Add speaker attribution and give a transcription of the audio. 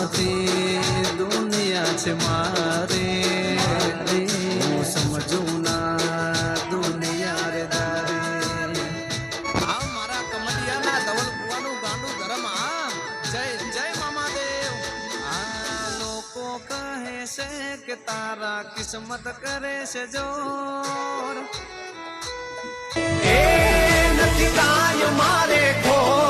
Speaker 1: સમજતી દુનિયા છે મારે, હું સમજું ના દુનિયા રે દારે. આ મારા કમલિયાના ધવલ કુવાનું ગાંડું ધરમ. જય જય મામાદેવ. આ લોકો કહે છે કે તારા કિસ્મત કરે છે જોર, એ નથી કાય મારે ખોર.